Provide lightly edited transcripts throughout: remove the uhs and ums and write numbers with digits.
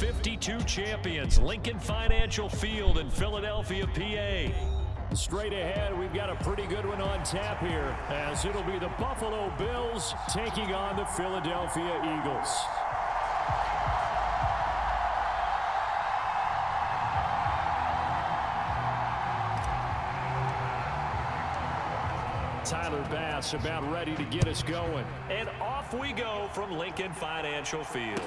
52 champions, Lincoln Financial Field in Philadelphia, PA. Straight ahead, we've got a pretty good one on tap here, as it'll be the Buffalo Bills taking on the Philadelphia Eagles. Tyler Bass about ready to get us going. And off we go from Lincoln Financial Field.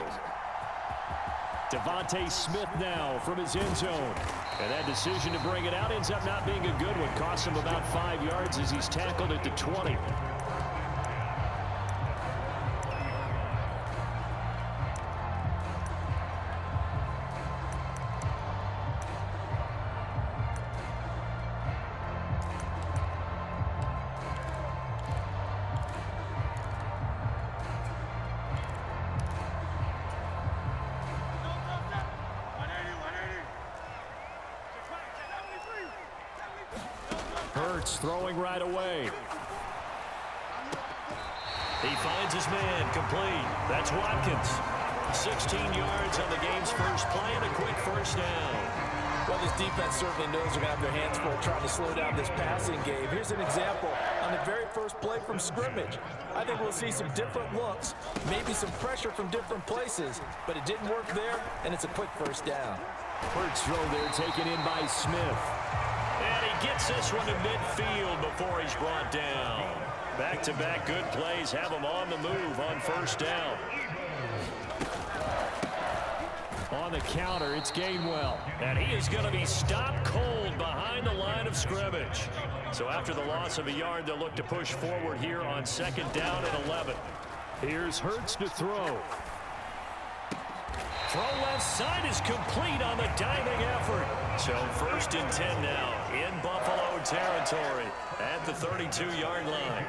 Devontae Smith now from his end zone. And that decision to bring it out ends up not being a good one. Costs him about 5 yards as he's tackled at the 20. Throwing right away. He finds his man complete. That's Watkins. 16 yards on the game's first play and a quick first down. Well, this defense certainly knows they're going to have their hands full trying to slow down this passing game. Here's an example on the very first play from scrimmage. I think we'll see some different looks, maybe some pressure from different places, but it didn't work there, and it's a quick first down. First throw there taken in by Smith. And he gets this one to midfield before he's brought down. Back-to-back good plays have him on the move on first down. On the counter, it's Gainwell. And he is going to be stopped cold behind the line of scrimmage. So after the loss of a yard, they'll look to push forward here on second down and 11. Here's Hurts to throw. Throw left side is complete on the diving effort. So first and 10 now in Buffalo territory at the 32-yard line.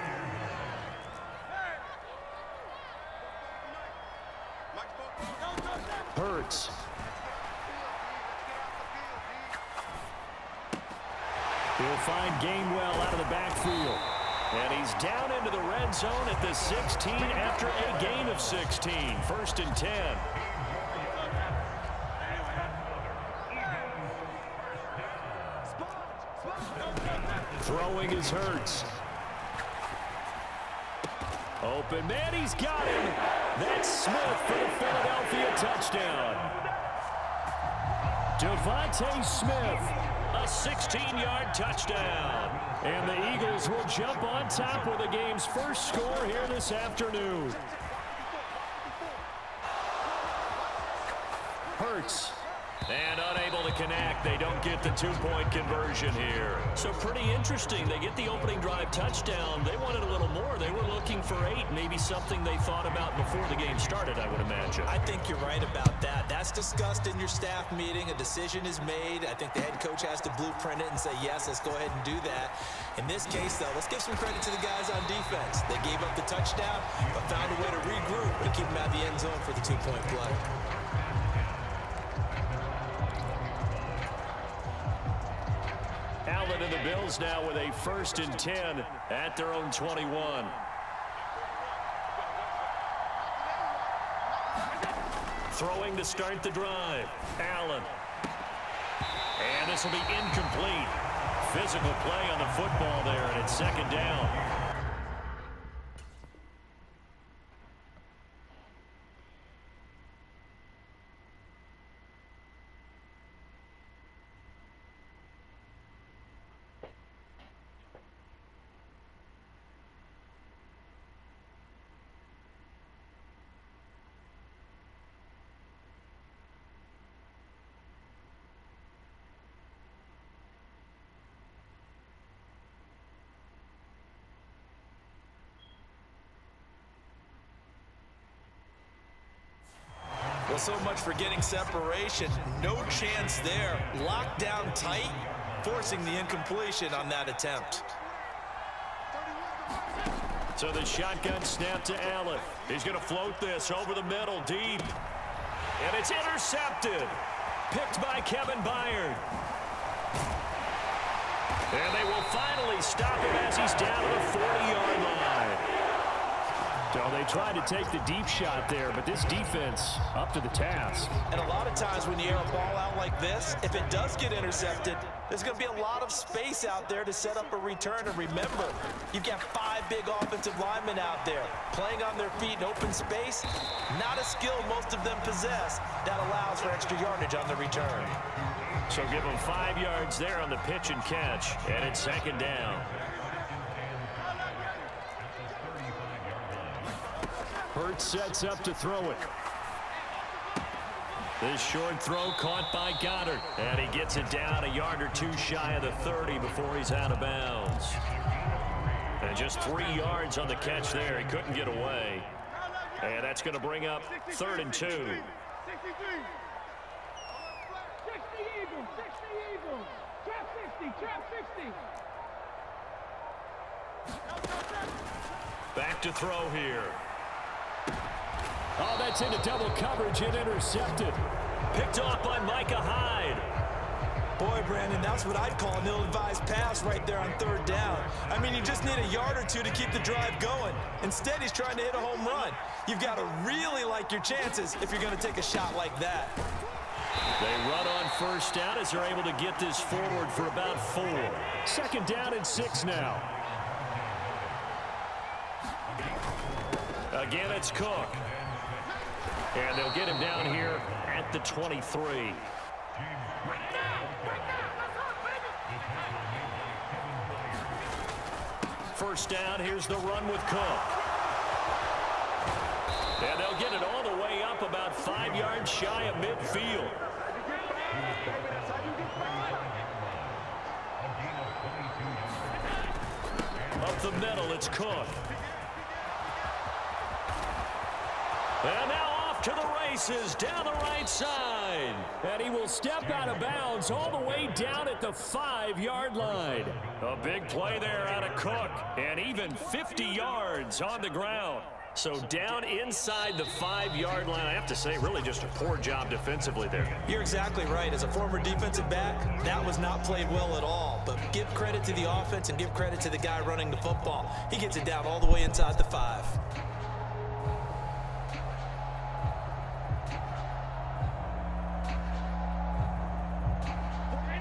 Hurts. He'll find Gainwell out of the backfield. And he's down into the red zone at the 16 after a gain of 16. First and 10. Throwing is Hurts. Open man, he's got him. That's Smith for the Philadelphia touchdown. Devontae Smith, a 16-yard touchdown. And the Eagles will jump on top with the game's first score here this afternoon. Hurts. And unable to connect. They don't get the two-point conversion here. So pretty interesting. They get the opening drive touchdown. They wanted a little more. They were looking for 8. Maybe something they thought about before the game started, I would imagine. I think you're right about that. That's discussed in your staff meeting. A decision is made. I think the head coach has to blueprint it and say, yes, let's go ahead and do that. In this case, though, let's give some credit to the guys on defense. They gave up the touchdown, but found a way to regroup and keep them out of the end zone for the two-point play. Allen and the Bills now with a first and 10 at their own 21. Throwing to start the drive. Allen. And this will be incomplete. Physical play on the football there, and it's second down. Well, so much for getting separation. No chance there. Locked down tight, forcing the incompletion on that attempt. So the shotgun snap to Allen. He's going to float this over the middle, deep. And it's intercepted. Picked by Kevin Byard. And they will finally stop him as he's down to the 40-yard line. So they tried to take the deep shot there, but this defense up to the task. And a lot of times when you air a ball out like this, if it does get intercepted, there's going to be a lot of space out there to set up a return. And remember, you've got 5 big offensive linemen out there playing on their feet in open space. Not a skill most of them possess that allows for extra yardage on the return. So give them 5 yards there on the pitch and catch, and it's second down. Hurts sets up to throw it. This short throw caught by Goddard. And he gets it down a yard or 2 shy of the 30 before he's out of bounds. And just 3 yards on the catch there. He couldn't get away. And that's going to bring up 3rd and 2. 60 Eagles, 60 Eagles. Trap 60, trap 60. Back to throw here. Oh, that's into double coverage and intercepted. Picked off by Micah Hyde. Boy, Brandon, that's what I'd call an ill-advised pass right there on 3rd down. I mean, you just need a yard or 2 to keep the drive going. Instead, he's trying to hit a home run. You've got to really like your chances if you're going to take a shot like that. They run on 1st down as they're able to get this forward for about 4. 2nd down and 6 now. Again, it's Cook. And they'll get him down here at the 23. First down, here's the run with Cook. And they'll get it all the way up about 5 yards shy of midfield. Up the middle, it's Cook. And now off to the races down the right side. And he will step out of bounds all the way down at the 5-yard line. A big play there out of Cook. And even 50 yards on the ground. So down inside the 5-yard line. I have to say, really just a poor job defensively there. You're exactly right. As a former defensive back, that was not played well at all. But give credit to the offense and give credit to the guy running the football. He gets it down all the way inside the 5.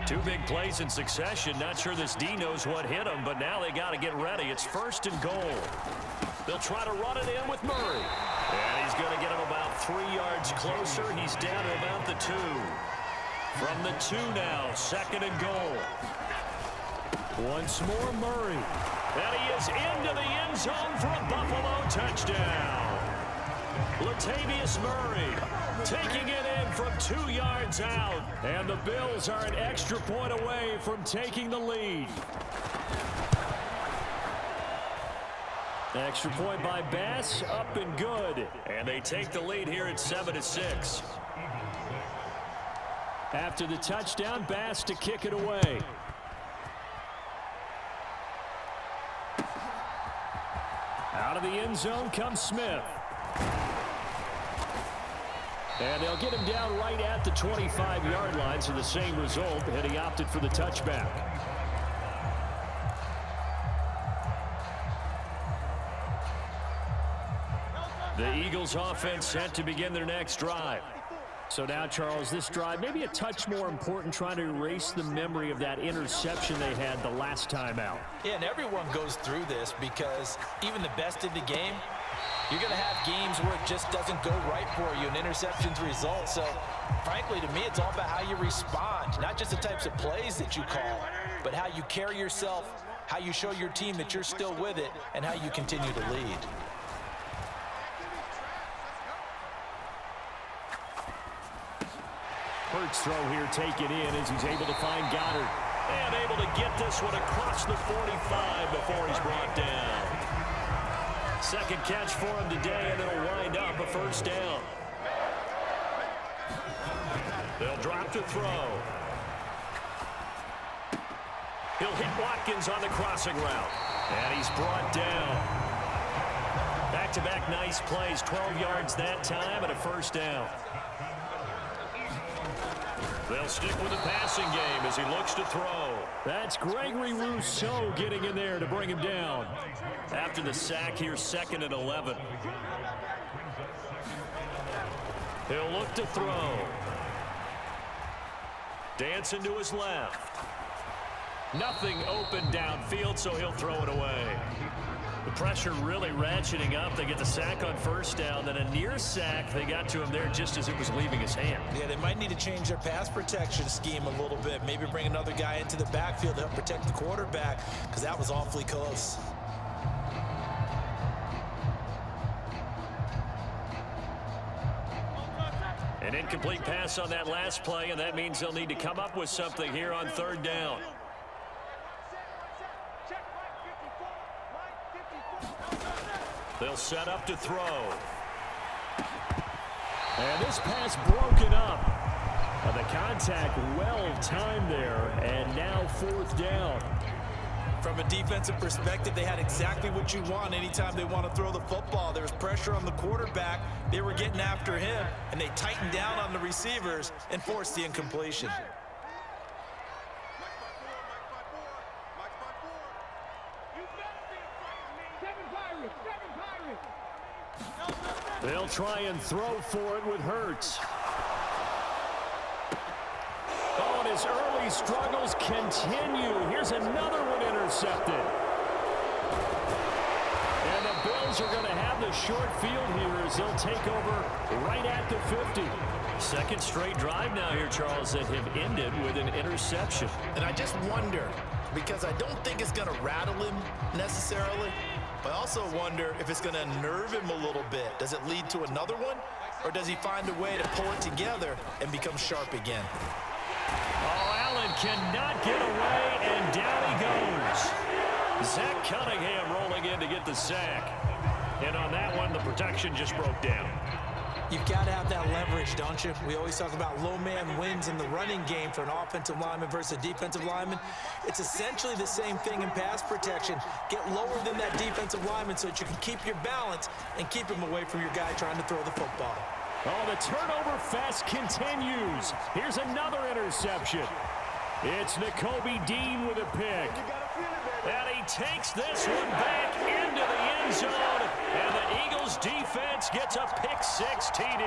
Two big plays in succession. Not sure this D knows what hit him, but now they got to get ready. It's 1st and goal. They'll try to run it in with Murray. And he's going to get him about 3 yards closer. He's down to about the 2. From the 2 now, 2nd and goal. Once more, Murray. And he is into the end zone for a Buffalo touchdown. Latavius Murray taking it in from 2 yards out. And the Bills are an extra point away from taking the lead. Extra point by Bass, up and good. And they take the lead here at 7-6. After the touchdown, Bass to kick it away. Out of the end zone comes Smith. And they'll get him down right at the 25-yard line, so the same result, and he opted for the touchback. The Eagles offense set to begin their next drive. So now, Charles, this drive maybe a touch more important, trying to erase the memory of that interception they had the last time out. Yeah, and everyone goes through this because even the best in the game, you're going to have games where it just doesn't go right for you, and interceptions result. So, frankly, to me, it's all about how you respond, not just the types of plays that you call, but how you carry yourself, how you show your team that you're still with it, and how you continue to lead. Hurts throw here taken in as he's able to find Goddard. And able to get this one across the 45 before he's brought down. Second catch for him today, and it'll wind up a 1st down. They'll drop to throw. He'll hit Watkins on the crossing route. And he's brought down. Back-to-back nice plays, 12 yards that time, and a 1st down. They'll stick with the passing game as he looks to throw. That's Gregory Rousseau getting in there to bring him down. After the sack here, 2nd and 11. He'll look to throw. Dancing to his left. Nothing open downfield, so he'll throw it away. The pressure really ratcheting up. They get the sack on 1st down, then a near sack. They got to him there just as it was leaving his hand. Yeah, they might need to change their pass protection scheme a little bit. Maybe bring another guy into the backfield to help protect the quarterback, because that was awfully close. An incomplete pass on that last play, and that means they'll need to come up with something here on 3rd down. They'll set up to throw. And this pass broken up. The contact well timed there, and now 4th down. From a defensive perspective, they had exactly what you want anytime they want to throw the football. There was pressure on the quarterback. They were getting after him, and they tightened down on the receivers and forced the incompletion. They'll try and throw for it with Hurts. Oh, and his early struggles continue. Here's another one intercepted. And the Bills are going to have the short field here as they'll take over right at the 50. 2nd straight drive now here, Charles, that have ended with an interception. And I just wonder, because I don't think it's going to rattle him necessarily, but I also wonder if it's going to unnerve him a little bit. Does it lead to another one, or does he find a way to pull it together and become sharp again? Oh, Allen cannot get away, and down he goes. Zach Cunningham rolling in to get the sack. And on that one, the protection just broke down. You've got to have that leverage, don't you? We always talk about low man wins in the running game for an offensive lineman versus a defensive lineman. It's essentially the same thing in pass protection. Get lower than that defensive lineman so that you can keep your balance and keep him away from your guy trying to throw the football. Oh, the turnover fest continues. Here's another interception. It's Nakobe Dean with a pick. And he takes this one back into the end zone. And the Eagles defense gets a pick-6 TD.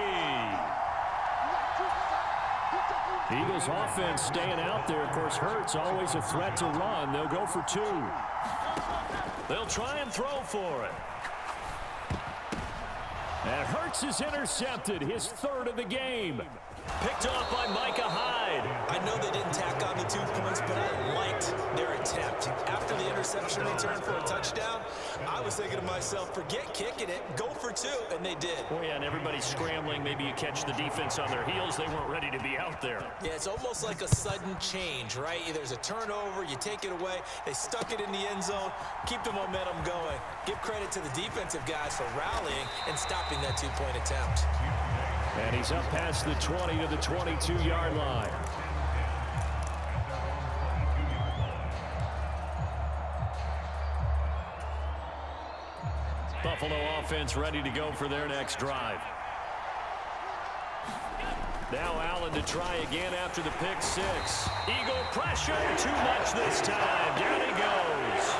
Eagles offense staying out there. Of course, Hurts always a threat to run. They'll go for 2. They'll try and throw for it. And Hurts is intercepted, his 3rd of the game. Picked off by Micah Hyde. I know they didn't tack on the 2 points, but I liked their attempt. After the interception return for a touchdown, I was thinking to myself, forget kicking it, go for 2, and they did. Oh, yeah, and everybody's scrambling. Maybe you catch the defense on their heels. They weren't ready to be out there. Yeah, it's almost like a sudden change, right? There's a turnover, you take it away, they stuck it in the end zone, keep the momentum going. Give credit to the defensive guys for rallying and stopping that 2-point attempt. And he's up past the 20 to the 22-yard line. Buffalo offense ready to go for their next drive. Now Allen to try again after the pick-6. Eagle pressure, too much this time. Down he goes.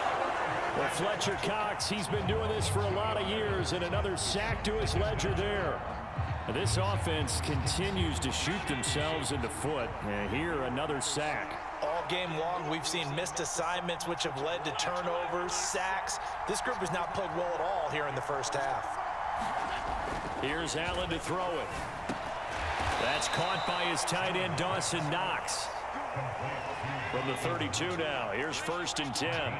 Well, Fletcher Cox, he's been doing this for a lot of years, and another sack to his ledger there. This offense continues to shoot themselves in the foot. And here, another sack. All game long, we've seen missed assignments, which have led to turnovers, sacks. This group has not played well at all here in the first half. Here's Allen to throw it. That's caught by his tight end, Dawson Knox. From the 32 now, here's 1st and 10.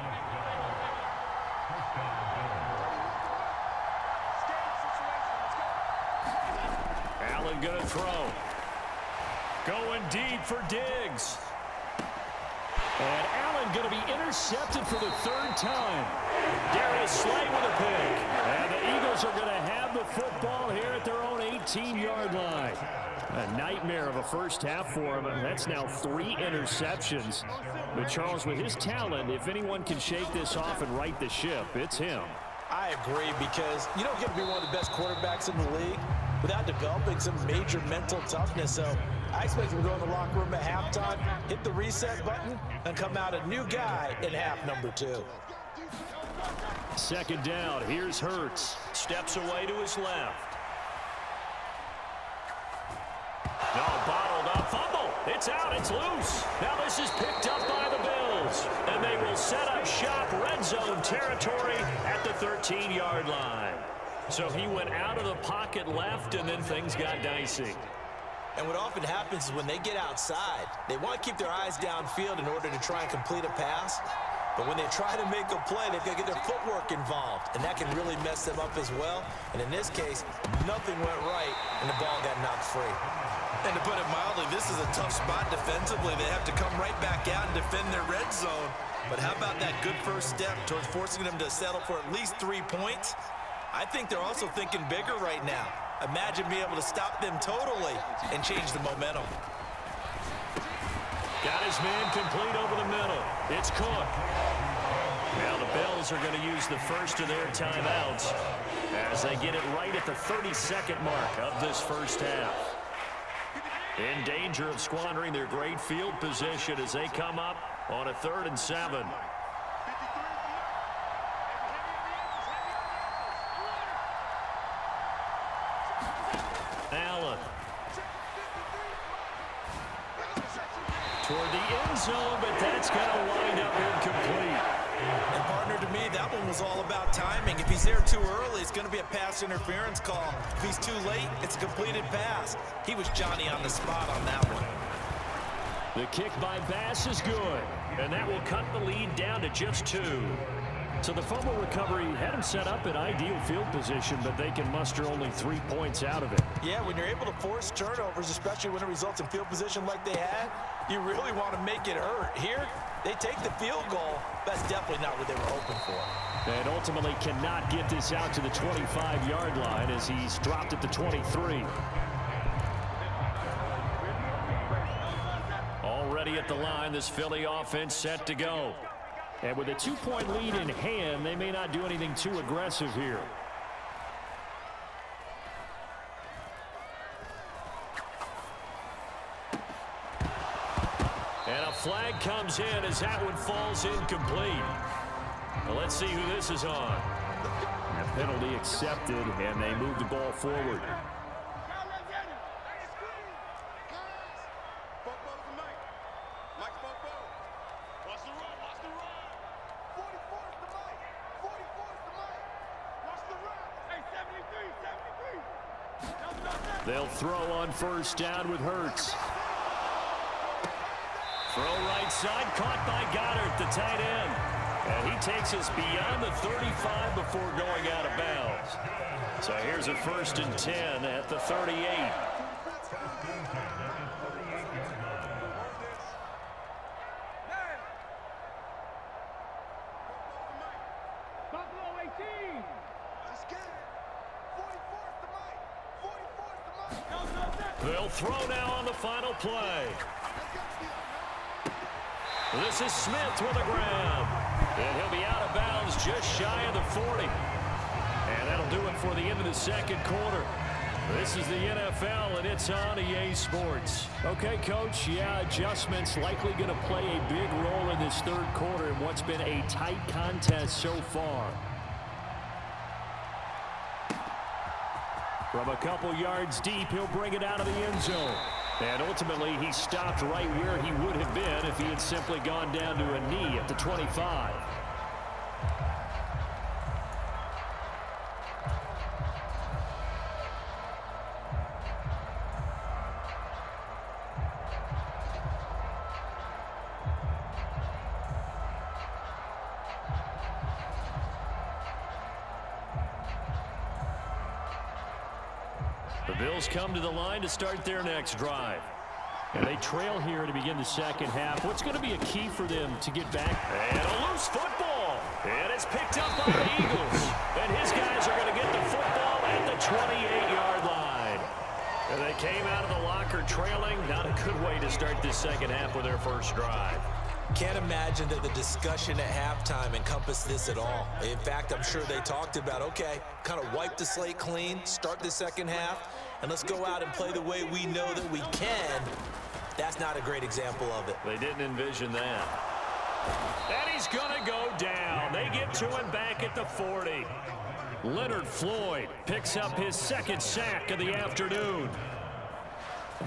Allen gonna throw. Going deep for Diggs. And Allen going to be intercepted for the 3rd time. Darius Slay with a pick. And the Eagles are going to have the football here at their own 18-yard line. A nightmare of a first half for him. That's now 3 interceptions. But Charles, with his talent, if anyone can shake this off and right the ship, it's him. I agree, because you don't get to be one of the best quarterbacks in the league without developing some major mental toughness. So I expect him to go in the locker room at halftime, hit the reset button, and come out a new guy in half number 2. Second down, here's Hurts. Steps away to his left. No, bottled up, fumble. It's out, it's loose. Now this is picked up by the Bills. And they will set up shop red zone territory at the 13-yard line. So he went out of the pocket left, and then things got dicey. And what often happens is when they get outside, they want to keep their eyes downfield in order to try and complete a pass. But when they try to make a play, they've got to get their footwork involved, and that can really mess them up as well. And in this case, nothing went right, and the ball got knocked free. And to put it mildly, this is a tough spot defensively. They have to come right back out and defend their red zone. But how about that good first step towards forcing them to settle for at least 3 points? I think they're also thinking bigger right now. Imagine being able to stop them totally and change the momentum. Got his man complete over the middle. It's Cook. Now the Bills are going to use the first of their timeouts as they get it right at the 32nd mark of this first half. In danger of squandering their great field position as they come up on a 3rd and 7. Allen. Toward the end zone, but that's going to wind up incomplete. And partner, to me, that one was all about timing. If he's there too early, it's going to be a pass interference call. If he's too late, it's a completed pass. He was Johnny on the spot on that one. The kick by Bass is good, and that will cut the lead down to just 2. So the fumble recovery had him set up in ideal field position, but they can muster only 3 points out of it. Yeah, when you're able to force turnovers, especially when it results in field position like they had, you really want to make it hurt. Here, they take the field goal. That's definitely not what they were hoping for. And ultimately cannot get this out to the 25-yard line as he's dropped at the 23. Already at the line, this Philly offense set to go. And with a 2-point lead in hand, they may not do anything too aggressive here. And a flag comes in as that one falls incomplete. Well, let's see who this is on. A penalty accepted, and they move the ball forward. They'll throw on first down with Hurts. Throw right side, caught by Goddard, the tight end. And he takes us beyond the 35 before going out of bounds. So here's a 1st and 10 at the 38. Buffalo 18. They'll throw now on the final play. This is Smith with a grab. And he'll be out of bounds just shy of the 40. And that'll do it for the end of the second quarter. This is the NFL, and it's on EA Sports. Okay, Coach, yeah, adjustments likely going to play a big role in this third quarter in what's been a tight contest so far. From a couple yards deep, he'll bring it out of the end zone. And ultimately, he stopped right where he would have been if he had simply gone down to a knee at the 25. The Bills come to the line to start their next drive. And they trail here to begin the second half. What's going to be a key for them to get back? And a loose football. And it's picked up by the Eagles. And his guys are going to get the football at the 28-yard line. And they came out of the locker trailing. Not a good way to start this second half with their first drive. Can't imagine that the discussion at halftime encompassed this at all. In fact, I'm sure they talked about, okay, kind of wipe the slate clean, start the second half, and let's go out and play the way we know that we can, that's not a great example of it. They didn't envision that. And he's going to go down. They get to him back at the 40. Leonard Floyd picks up his second sack of the afternoon.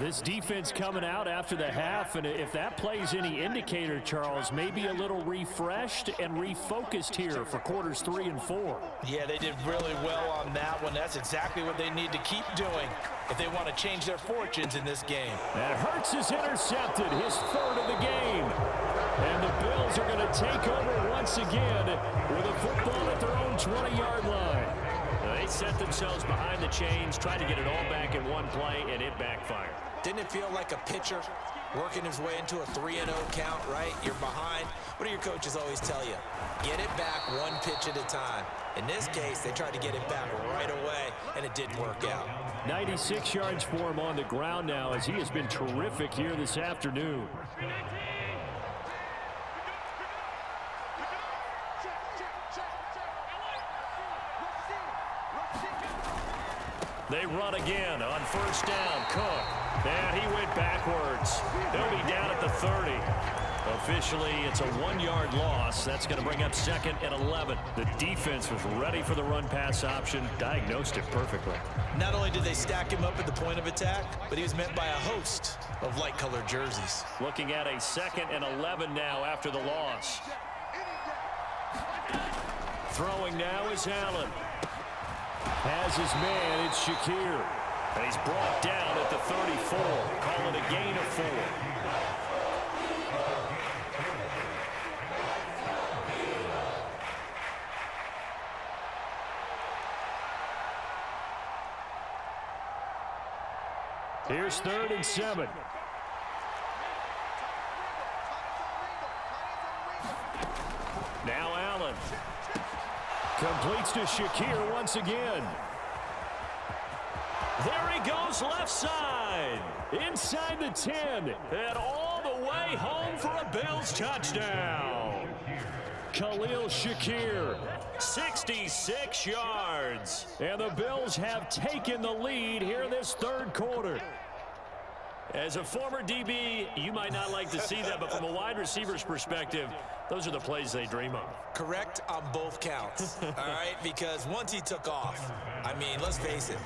This defense coming out after the half, and if that plays any indicator, Charles, maybe a little refreshed and refocused here for quarters 3 and 4. Yeah, they did really well on that one. That's exactly what they need to keep doing if they want to change their fortunes in this game. And Hurts is intercepted, his third of the game. And the Bills are going to take over once again with a football at their own 20-yard line. They set themselves behind the chains, tried to get it all back in one play, and it backfired. Didn't it feel like a pitcher working his way into a 3-0 count, right? You're behind. What do your coaches always tell you? Get it back one pitch at a time. In this case, they tried to get it back right away, and it didn't work out. 96 yards for him on the ground now as he has been terrific here this afternoon. They run again on first down. Cook. And he went backwards. They'll be down at the 30. Officially, it's a 1-yard loss. That's going to bring up 2nd and 11. The defense was ready for the run-pass option, diagnosed it perfectly. Not only did they stack him up at the point of attack, but he was met by a host of light-colored jerseys. Looking at a 2nd and 11 now after the loss. Throwing now is Allen. Has his man, it's Shakir. And he's brought down at the 34. Call it a gain of 4. Here's 3rd and 7. Now Allen. Completes to Shakir once again. There he goes left side. Inside the 10. And all the way home for a Bills touchdown. Khalil Shakir, 66 yards. And the Bills have taken the lead here this 3rd quarter. As a former DB, you might not like to see that, but from a wide receiver's perspective, those are the plays they dream of. Correct on both counts, all right? Because once he took off, I mean, let's face it,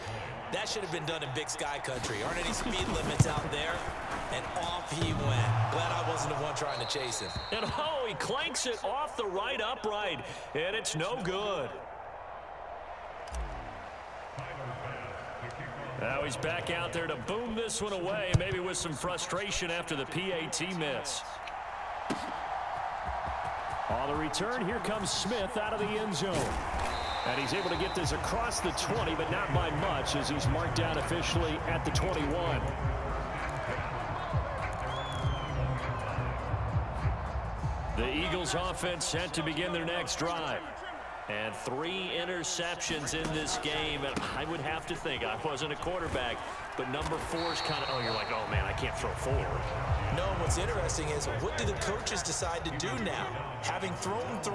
that should have been done in Big Sky country. Aren't any speed limits out there? And off he went. Glad I wasn't the one trying to chase him. And oh, he clanks it off the right upright, and it's no good. Now he's back out there to boom this one away, maybe with some frustration after the PAT miss. On the return, here comes Smith out of the end zone. And he's able to get this across the 20, but not by much, as he's marked down officially at the 21. The Eagles offense set to begin their next drive. And 3 interceptions in this game, and I would have to think, I wasn't a quarterback, but number 4 is kind of, oh, you're like, oh, man, I can't throw 4. No, what's interesting is, what do the coaches decide to do now? Having thrown 3,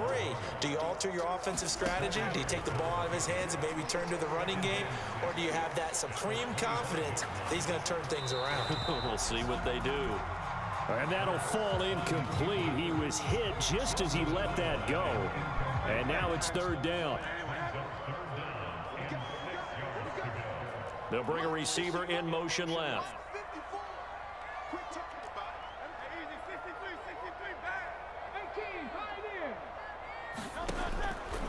do you alter your offensive strategy? Do you take the ball out of his hands and maybe turn to the running game? Or do you have that supreme confidence that he's going to turn things around? We'll see what they do. And that'll fall incomplete. He was hit just as he let that go. And now it's 3rd down. They'll bring a receiver in motion left.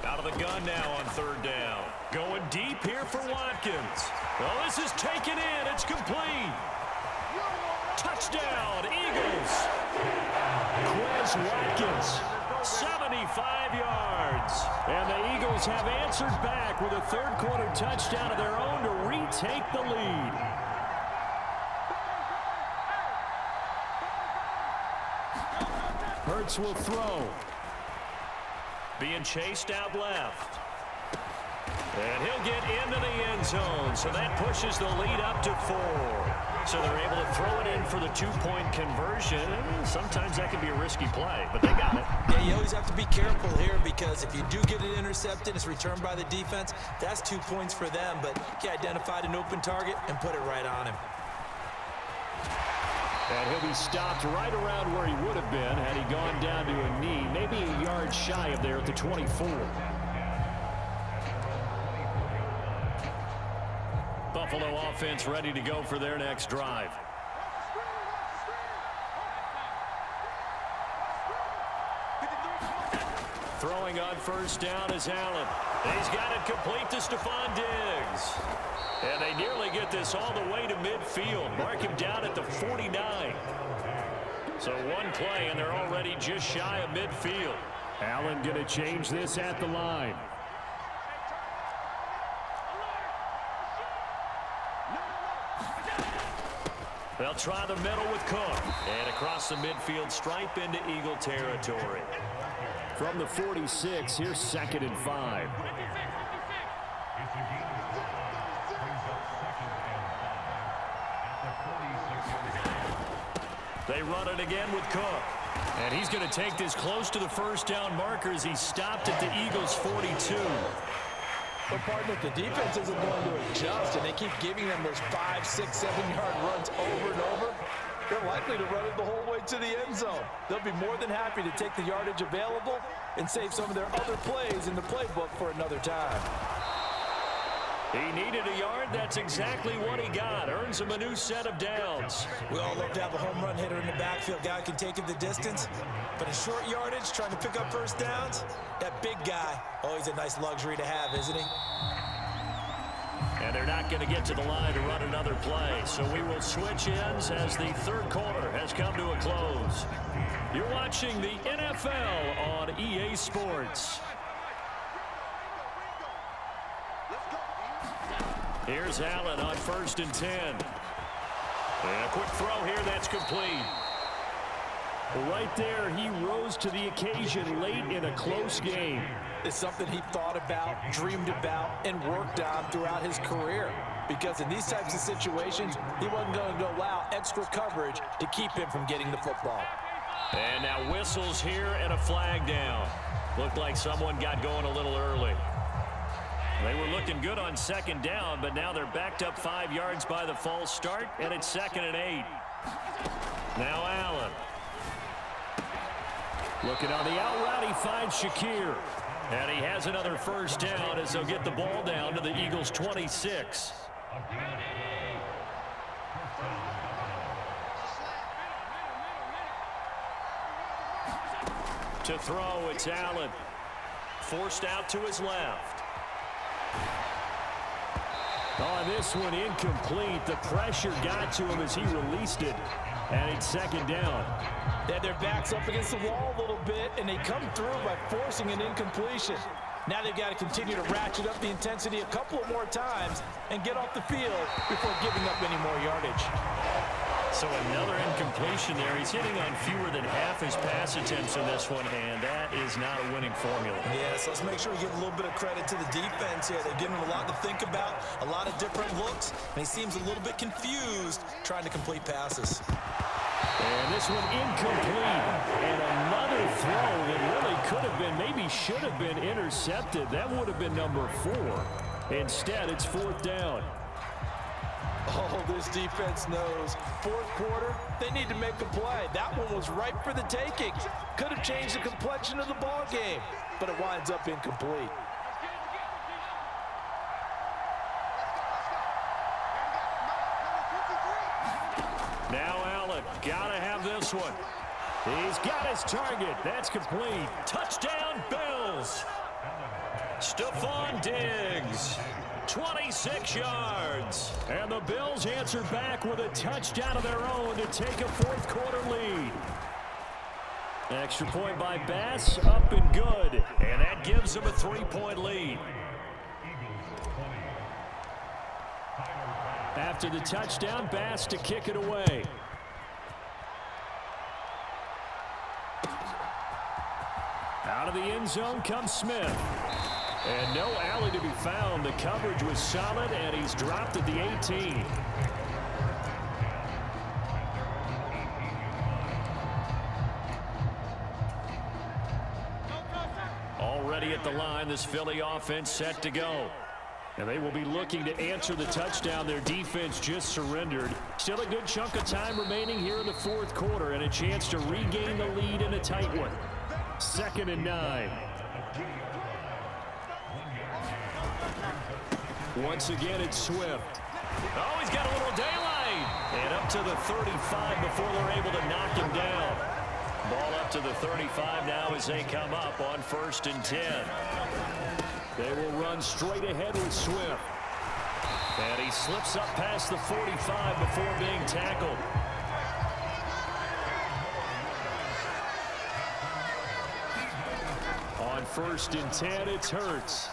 Out of the gun now on 3rd down. Going deep here for Watkins. Well, this is taken in. It's complete. Touchdown, Eagles. Quez Watkins, 75 yards. And the Eagles have answered back with a 3rd quarter touchdown of their own to retake the lead. Hurts will throw. Being chased out left. And he'll get into the end zone, so that pushes the lead up to 4. So they're able to throw it in for the two-point conversion. Sometimes that can be a risky play, but they got it. Yeah, you always have to be careful here because if you do get it intercepted, it's returned by the defense. That's 2 points for them, but he identified an open target and put it right on him. And he'll be stopped right around where he would have been had he gone down to a knee, maybe a yard shy of there at the 24. Buffalo offense ready to go for their next drive. Throwing on first down is Allen. He's got it complete to Stephon Diggs. And they nearly get this all the way to midfield. Mark him down at the 49. So one play, and they're already just shy of midfield. Allen going to change this at the line. They'll try the middle with Cook. And across the midfield stripe into Eagle territory. From the 46, here's 2nd and 5. They run it again with Cook. And he's going to take this close to the first down marker as he's stopped at the Eagles' 42. But partner, the defense isn't going to adjust, and they keep giving them those 5, 6, 7-yard runs over and over. They're likely to run it the whole way to the end zone. They'll be more than happy to take the yardage available and save some of their other plays in the playbook for another time. He needed a yard. That's exactly what he got. Earns him a new set of downs. We all love to have a home run hitter in the backfield. Guy can take it the distance. But in short yardage, trying to pick up first downs, that big guy, always a nice luxury to have, isn't he? And they're not going to get to the line to run another play. So we will switch ends as the third quarter has come to a close. You're watching the NFL on EA Sports. Here's Allen on 1st and 10. And a quick throw here that's complete. Right there, he rose to the occasion late in a close game. It's something he thought about, dreamed about, and worked on throughout his career. Because in these types of situations, he wasn't going to allow extra coverage to keep him from getting the football. And now whistles here and a flag down. Looked like someone got going a little early. They were looking good on 2nd down, but now they're backed up 5 yards by the false start, and it's 2nd and 8. Now Allen. Looking on the out route, he finds Shakir. And he has another first down as they'll get the ball down to the Eagles' 26. To throw, it's Allen. Forced out to his left. Oh, this one incomplete. The pressure got to him as he released it. And it's 2nd down. They had their backs up against the wall a little bit, and they come through by forcing an incompletion. Now they've got to continue to ratchet up the intensity a couple of more times and get off the field before giving up any more yardage. So another incompletion there. He's hitting on fewer than half his pass attempts in this one, and that is not a winning formula. Yes, let's make sure we give a little bit of credit to the defense here. They're giving him a lot to think about, a lot of different looks, and he seems a little bit confused trying to complete passes. And this one incomplete. And another throw that really could have been, maybe should have been intercepted. That would have been number 4. Instead, it's 4th down. Oh, this defense knows. 4th quarter, they need to make a play. That one was ripe for the taking. Could have changed the complexion of the ball game, but it winds up incomplete. Now Allen, gotta have this one. He's got his target. That's complete. Touchdown, Bills. Stephon Diggs. 26 yards. And the Bills answer back with a touchdown of their own to take a 4th quarter lead. Extra point by Bass, up and good. And that gives them a 3-point lead. After the touchdown, Bass to kick it away. Out of the end zone comes Smith. And no alley to be found. The coverage was solid, and he's dropped at the 18. ready at the line. This Philly offense set to go. And they will be looking to answer the touchdown their defense just surrendered. Still a good chunk of time remaining here in the fourth quarter and a chance to regain the lead in a tight one. 2nd and 9. Once again, it's Swift. Oh, he's got a little daylight. And up to the 35 before they're able to knock him down. Ball up to the 35 now as they come up on 1st and 10. They will run straight ahead with Swift. And he slips up past the 45 before being tackled. On 1st and 10, it's Hurts.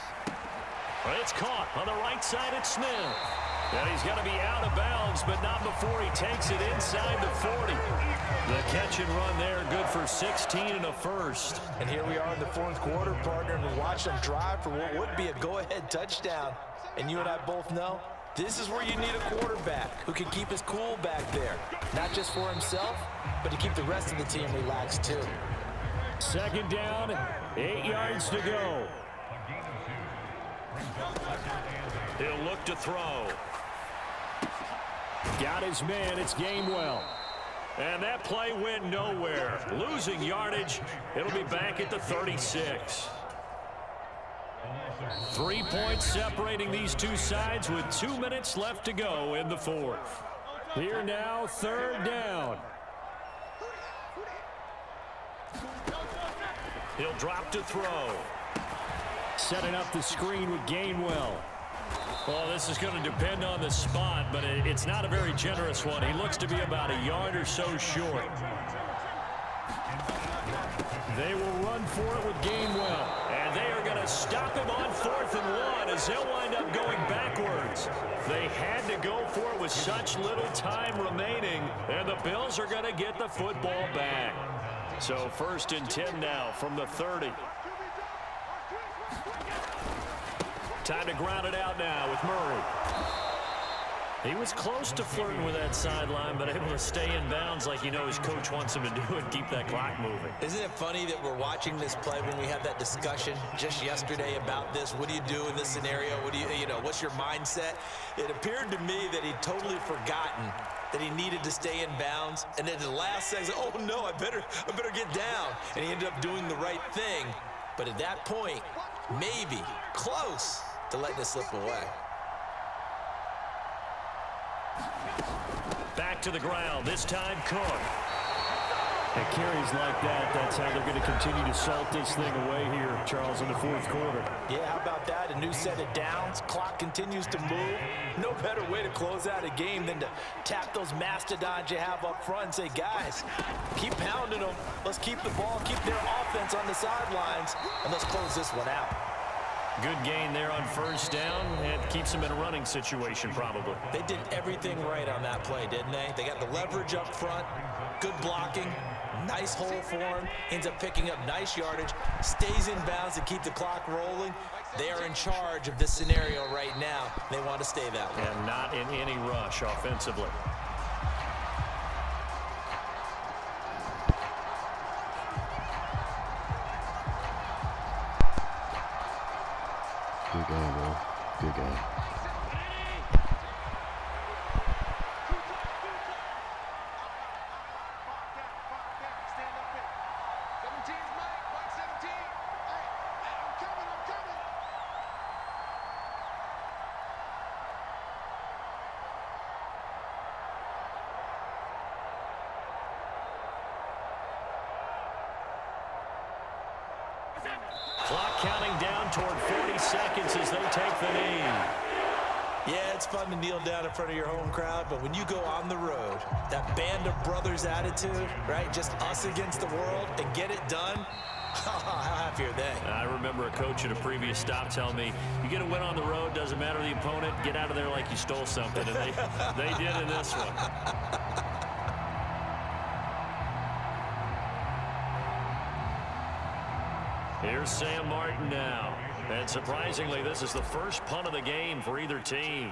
It's caught on the right side. It's Smith. And he's going to be out of bounds, but not before he takes it inside the 40. The catch and run there, good for 16 and a first. And here we are in the fourth quarter, partner, and watch them drive for what would be a go-ahead touchdown. And you and I both know this is where you need a quarterback who can keep his cool back there. Not just for himself, but to keep the rest of the team relaxed too. 2nd down, 8 yards to go. He'll look to throw. Got his man, it's Gainwell. And that play went nowhere. Losing yardage, it'll be back at the 36. 3 points separating these two sides with 2 minutes left to go in the fourth. Here now, 3rd down. He'll drop to throw. Setting up the screen with Gainwell. Well, this is going to depend on the spot, but it's not a very generous one. He looks to be about a yard or so short. They will run for it with Gainwell. And they are going to stop him on 4th and 1 as they'll wind up going backwards. They had to go for it with such little time remaining, and the Bills are going to get the football back. So 1st and 10 now from the 30. Time to ground it out now with Murray. He was close to flirting with that sideline, but able to stay in bounds like you know his coach wants him to do and keep that clock moving. Isn't it funny that we're watching this play when we had that discussion just yesterday about this? What do you do in this scenario? What do you know, what's your mindset? It appeared to me that he'd totally forgotten that he needed to stay in bounds, and then the last second, oh no, I better get down. And he ended up doing the right thing. But at that point, maybe close to letting it slip away. Back to the ground, this time Cook. At carries like that, that's how they're going to continue to salt this thing away here, Charles, in the fourth quarter. Yeah, how about that? A new set of downs. Clock continues to move. No better way to close out a game than to tap those mastodons you have up front and say, guys, keep pounding them. Let's keep the ball, keep their offense on the sidelines, and let's close this one out. Good gain there on 1st down, and keeps them in a running situation probably. They did everything right on that play, didn't they? They got the leverage up front, good blocking, nice hole for him, ends up picking up nice yardage, stays in bounds to keep the clock rolling. They are in charge of this scenario right now. They want to stay that way. And not in any rush offensively. Good game, bro. Good game. Clock counting down toward 40 seconds as they take the knee. Yeah, it's fun to kneel down in front of your home crowd, but when you go on the road, that band of brothers attitude, right, just us against the world, and get it done, how happy are they? I remember a coach at a previous stop telling me, you get a win on the road, doesn't matter the opponent, get out of there like you stole something, and they did in this one. Here's Sam Martin now. And surprisingly, this is the first punt of the game for either team.